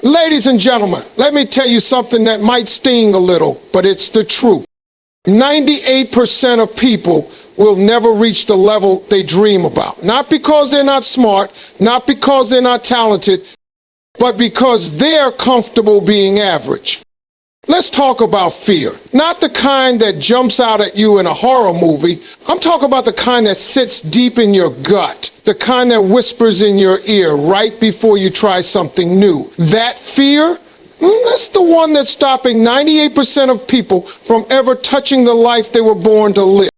Ladies and gentlemen, let me tell you something that might sting a little, but it's the truth. 98% of people will never reach the level they dream about. Not because they're not smart, not because they're not talented, but because they're comfortable being average. Let's talk about fear. Not the kind that jumps out at you in a horror movie. I'm talking about the kind that sits deep in your gut. The kind that whispers in your ear right before you try something new. That fear, that's the one that's stopping 98% of people from ever touching the life they were born to live.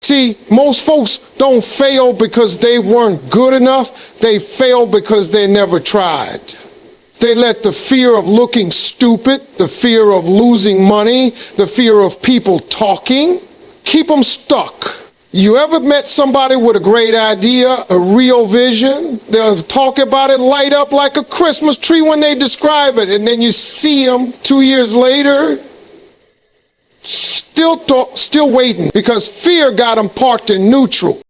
See, most folks don't fail because they weren't good enough. They fail because they never tried. They let the fear of looking stupid, the fear of losing money, the fear of people talking, keep them stuck. You ever met somebody with a great idea, a real vision? They'll talk about it, light up like a Christmas tree when they describe it, and then you see them 2 years later, still waiting, because fear got them parked in neutral.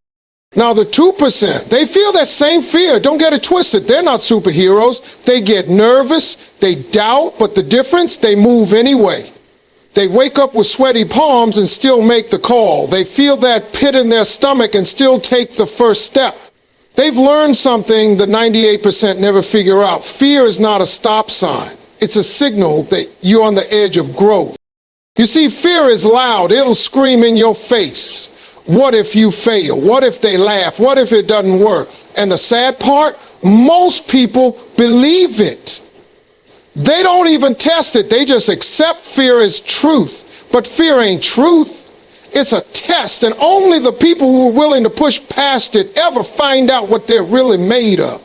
Now the 2%, they feel that same fear. Don't get it twisted. They're not superheroes. They get nervous, they doubt, but the difference, they move anyway. They wake up with sweaty palms and still make the call. They feel that pit in their stomach and still take the first step. They've learned something the 98% never figure out. Fear is not a stop sign. It's a signal that you're on the edge of growth. You see, fear is loud. It'll scream in your face. What if you fail? What if they laugh? What if it doesn't work? And the sad part, most people believe it. They don't even test it. They just accept fear as truth. But fear ain't truth. It's a test. And only the people who are willing to push past it ever find out what they're really made of.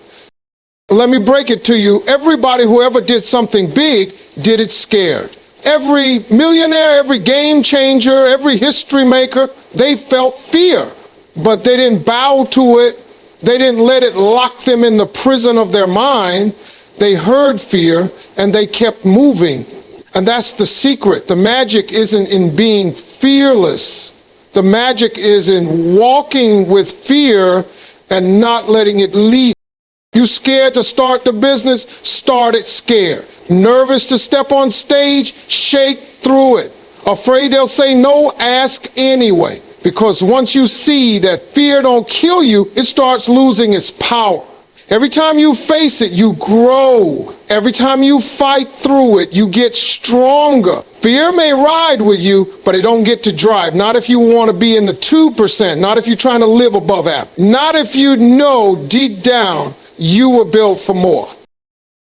Let me break it to you. Everybody who ever did something big did it scared. Every millionaire, every game changer, every history maker, they felt fear, but they didn't bow to it. They didn't let it lock them in the prison of their mind. They heard fear and they kept moving. And that's the secret. The magic isn't in being fearless. The magic is in walking with fear and not letting it lead. You scared to start the business? Start it scared. Nervous to step on stage? Shake through it. Afraid they'll say no? Ask anyway. Because once you see that fear don't kill you, it starts losing its power. Every time you face it, you grow. Every time you fight through it, you get stronger. Fear may ride with you, but it don't get to drive. Not if you want to be in the 2%. Not if you're trying to live above average. Not if you know deep down you were built for more.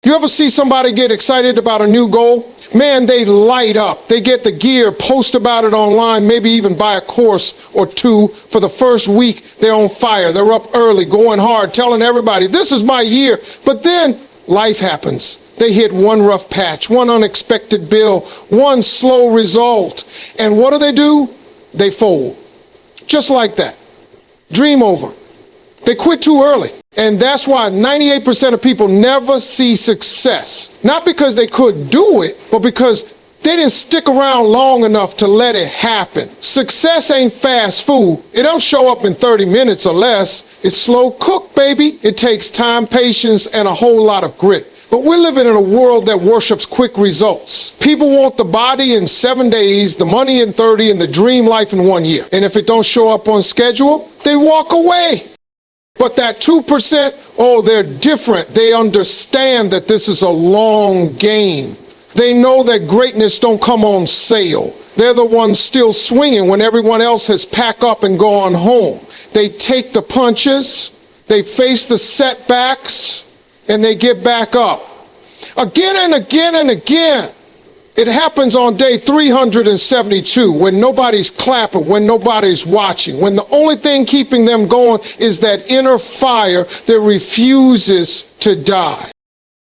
You ever see somebody get excited about a new goal? Man, they light up. They get the gear, post about it online, maybe even buy a course or two. For the first week, they're on fire. They're up early, going hard, telling everybody, this is my year. But then life happens. They hit one rough patch, one unexpected bill, one slow result. And what do? They fold. Just like that. Dream over. They quit too early. And that's why 98% of people never see success. Not because they couldn't do it, but because they didn't stick around long enough to let it happen. Success ain't fast food. It don't show up in 30 minutes or less. It's slow cooked, baby. It takes time, patience, and a whole lot of grit. But we're living in a world that worships quick results. People want the body in 7 days, the money in 30, and the dream life in 1 year. And if it don't show up on schedule, they walk away. But that 2%, oh, they're different. They understand that this is a long game. They know that greatness don't come on sale. They're the ones still swinging when everyone else has packed up and gone home. They take the punches, they face the setbacks, and they get back up. Again and again and again. It happens on day 372 when nobody's clapping, when nobody's watching, when the only thing keeping them going is that inner fire that refuses to die.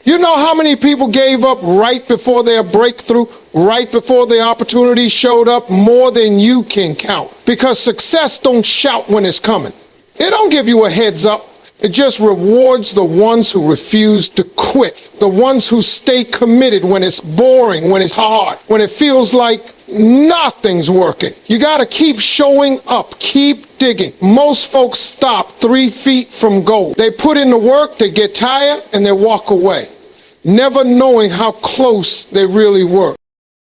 You know how many people gave up right before their breakthrough, right before the opportunity showed up? More than you can count. Because success don't shout when it's coming. It don't give you a heads up. It just rewards the ones who refuse to quit, the ones who stay committed when it's boring, when it's hard, when it feels like nothing's working. You got to keep showing up, keep digging. Most folks stop 3 feet from goal. They put in the work, they get tired, and they walk away. never knowing how close they really were.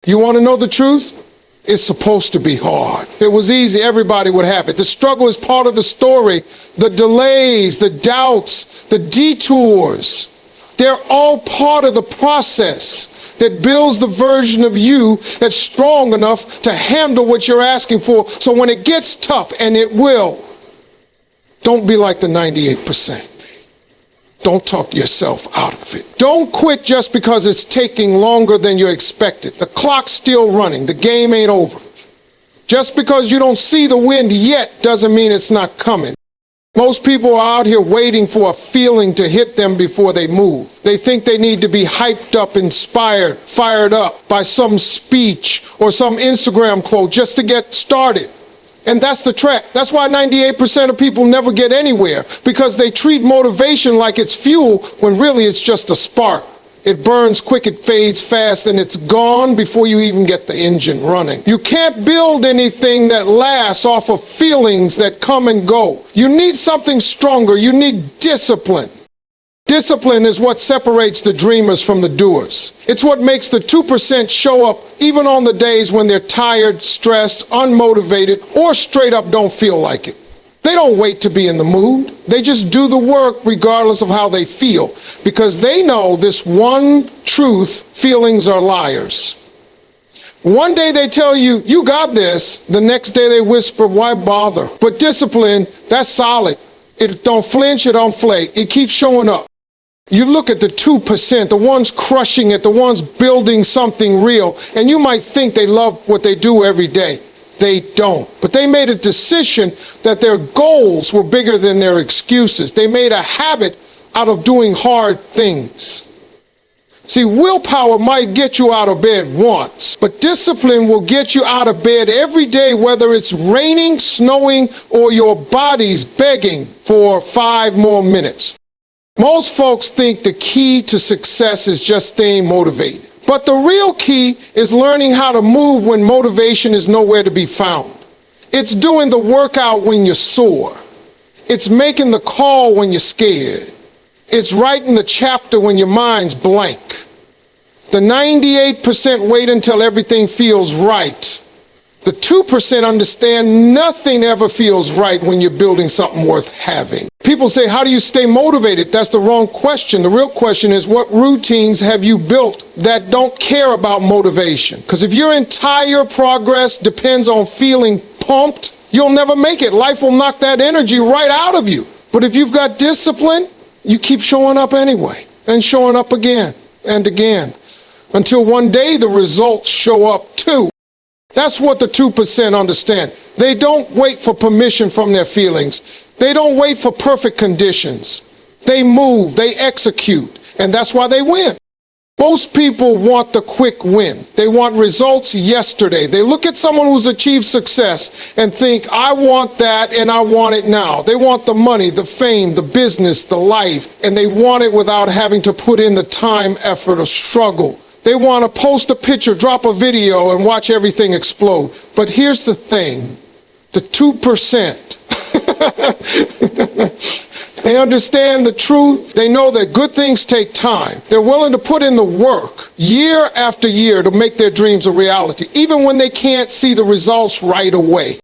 You want to know the truth? It's supposed to be hard. If it was easy, everybody would have it. The struggle is part of the story. The delays, the doubts, the detours, they're all part of the process that builds the version of you that's strong enough to handle what you're asking for. So when it gets tough, and it will, don't be like the 98%. Don't talk yourself out of it. Don't quit just because it's taking longer than you expected. The clock's still running. The game ain't over. Just because you don't see the wind yet doesn't mean it's not coming. Most people are out here waiting for a feeling to hit them before they move. They think they need to be hyped up, inspired, fired up by some speech or some Instagram quote just to get started. And that's the trap. That's why 98% of people never get anywhere, because they treat motivation like it's fuel when really it's just a spark. It burns quick, it fades fast, and it's gone before you even get the engine running. You can't build anything that lasts off of feelings that come and go. You need something stronger. You need discipline. Discipline is what separates the dreamers from the doers. It's what makes the 2% show up even on the days when they're tired, stressed, unmotivated, or straight up don't feel like it. They don't wait to be in the mood. They just do the work regardless of how they feel, because they know this one truth: feelings are liars. One day they tell you, you got this. The next day they whisper, why bother? But discipline, that's solid. It don't flinch, it don't flake. It keeps showing up. You look at the 2%, the ones crushing it, the ones building something real, and you might think they love what they do every day. They don't. But they made a decision that their goals were bigger than their excuses. They made a habit out of doing hard things. See, willpower might get you out of bed once, but discipline will get you out of bed every day, whether it's raining, snowing, or your body's begging for 5 more minutes. Most folks think the key to success is just staying motivated. But the real key is learning how to move when motivation is nowhere to be found. It's doing the workout when you're sore. It's making the call when you're scared. It's writing the chapter when your mind's blank. The 98% wait until everything feels right. The 2% understand nothing ever feels right when you're building something worth having. People say, how do you stay motivated? That's the wrong question. The real question is, what routines have you built that don't care about motivation? Because if your entire progress depends on feeling pumped, you'll never make it. Life will knock that energy right out of you. But if you've got discipline, you keep showing up anyway, and showing up again and again, until one day the results show up too. That's what the 2% understand. They don't wait for permission from their feelings. They don't wait for perfect conditions. They move, they execute, and that's why they win. Most people want the quick win. They want results yesterday. They look at someone who's achieved success and think, I want that and I want it now. They want the money, the fame, the business, the life, and they want it without having to put in the time, effort, or struggle. They want to post a picture, drop a video, and watch everything explode. But here's the thing, the 2%. They understand the truth. They know that good things take time. They're willing to put in the work year after year to make their dreams a reality, even when they can't see the results right away.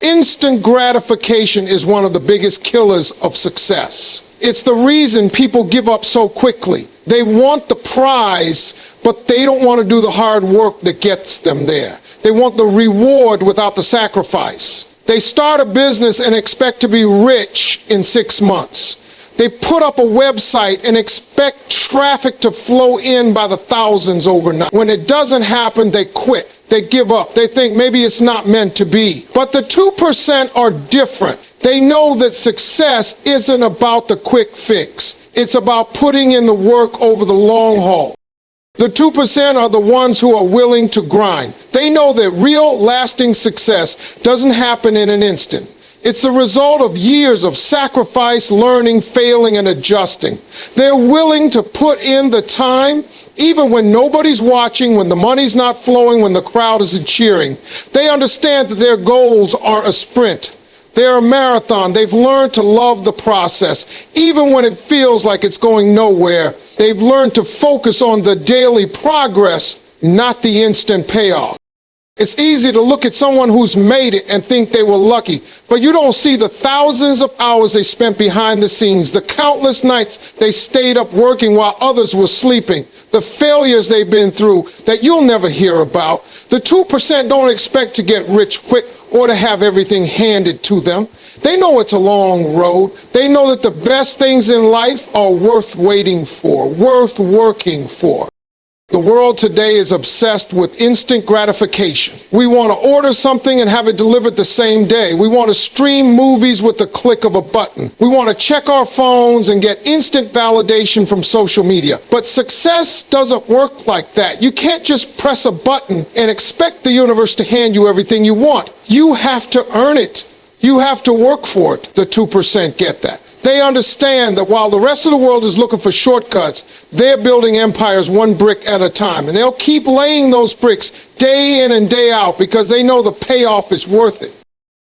Instant gratification is one of the biggest killers of success. It's the reason people give up so quickly. They want the prize, but they don't want to do the hard work that gets them there. They want the reward without the sacrifice. They start a business and expect to be rich in 6 months. They put up a website and expect traffic to flow in by the thousands overnight. When it doesn't happen, they quit. They give up. They think maybe it's not meant to be. But the 2% are different. They know that success isn't about the quick fix. It's about putting in the work over the long haul. The 2% are the ones who are willing to grind. They know that real, lasting success doesn't happen in an instant. It's the result of years of sacrifice, learning, failing, and adjusting. They're willing to put in the time, even when nobody's watching, when the money's not flowing, when the crowd isn't cheering. They understand that their goals are a sprint, They're a marathon. They've learned to love the process. Even when it feels like it's going nowhere, they've learned to focus on the daily progress, not the instant payoff. It's easy to look at someone who's made it and think they were lucky, but you don't see the thousands of hours they spent behind the scenes, the countless nights they stayed up working while others were sleeping, the failures they've been through that you'll never hear about. The 2% don't expect to get rich quick or to have everything handed to them. They know it's a long road. They know that the best things in life are worth waiting for, worth working for. The world today is obsessed with instant gratification. We want to order something and have it delivered the same day. We want to stream movies with the click of a button. We want to check our phones and get instant validation from social media. But success doesn't work like that. You can't just press a button and expect the universe to hand you everything you want. You have to earn it. You have to work for it. The 2% get that. They understand that while the rest of the world is looking for shortcuts, they're building empires one brick at a time. And they'll keep laying those bricks day in and day out because they know the payoff is worth it.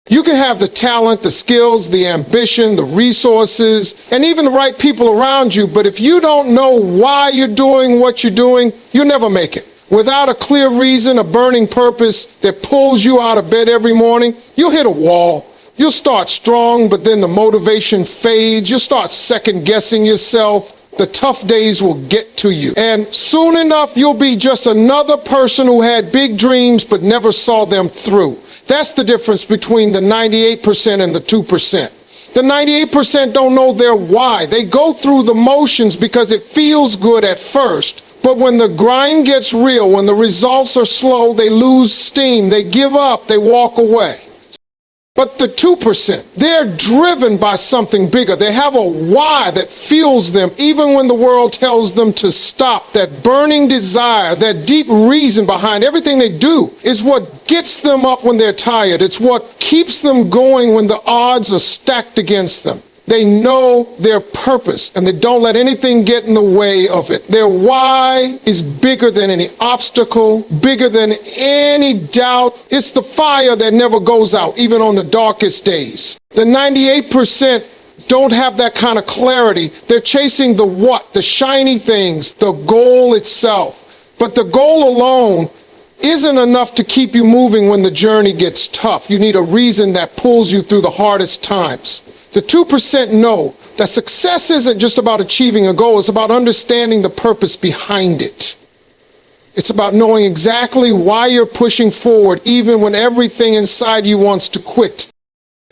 You can have the talent, the skills, the ambition, the resources, and even the right people around you, but if you don't know why you're doing what you're doing, you'll never make it. Without a clear reason, a burning purpose that pulls you out of bed every morning, you'll hit a wall. You'll start strong, but then the motivation fades. You'll start second-guessing yourself. The tough days will get to you. And soon enough, you'll be just another person who had big dreams but never saw them through. That's the difference between the 98% and the 2%. The 98% don't know their why. They go through the motions because it feels good at first. But when the grind gets real, when the results are slow, they lose steam. They give up. They walk away. But the 2%, they're driven by something bigger. They have a why that fuels them even when the world tells them to stop. That burning desire, that deep reason behind everything they do is what gets them up when they're tired. It's what keeps them going when the odds are stacked against them. They know their purpose and they don't let anything get in the way of it. Their why is bigger than any obstacle, bigger than any doubt. It's the fire that never goes out, even on the darkest days. The 98% don't have that kind of clarity. They're chasing the what, the shiny things, the goal itself. But the goal alone isn't enough to keep you moving when the journey gets tough. You need a reason that pulls you through the hardest times. The 2% know that success isn't just about achieving a goal, it's about understanding the purpose behind it. It's about knowing exactly why you're pushing forward, even when everything inside you wants to quit.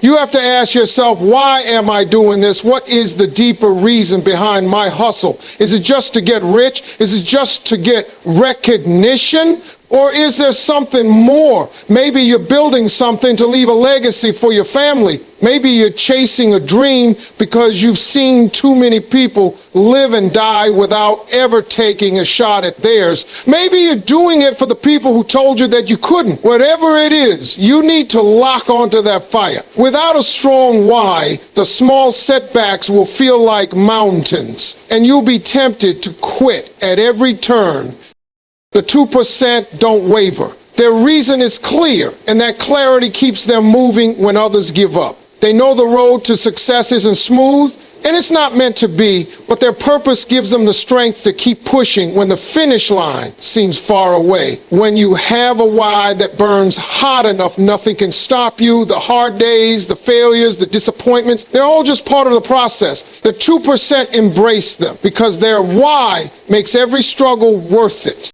You have to ask yourself, why am I doing this? What is the deeper reason behind my hustle? Is it just to get rich? Is it just to get recognition? Or is there something more? Maybe you're building something to leave a legacy for your family. Maybe you're chasing a dream because you've seen too many people live and die without ever taking a shot at theirs. Maybe you're doing it for the people who told you that you couldn't. Whatever it is, you need to lock onto that fire. Without a strong why, the small setbacks will feel like mountains, and you'll be tempted to quit at every turn. The 2% don't waver. Their reason is clear, and that clarity keeps them moving when others give up. They know the road to success isn't smooth, and it's not meant to be, but their purpose gives them the strength to keep pushing when the finish line seems far away. When you have a why that burns hot enough, nothing can stop you. The hard days, the failures, the disappointments, they're all just part of the process. The 2% embrace them because their why makes every struggle worth it.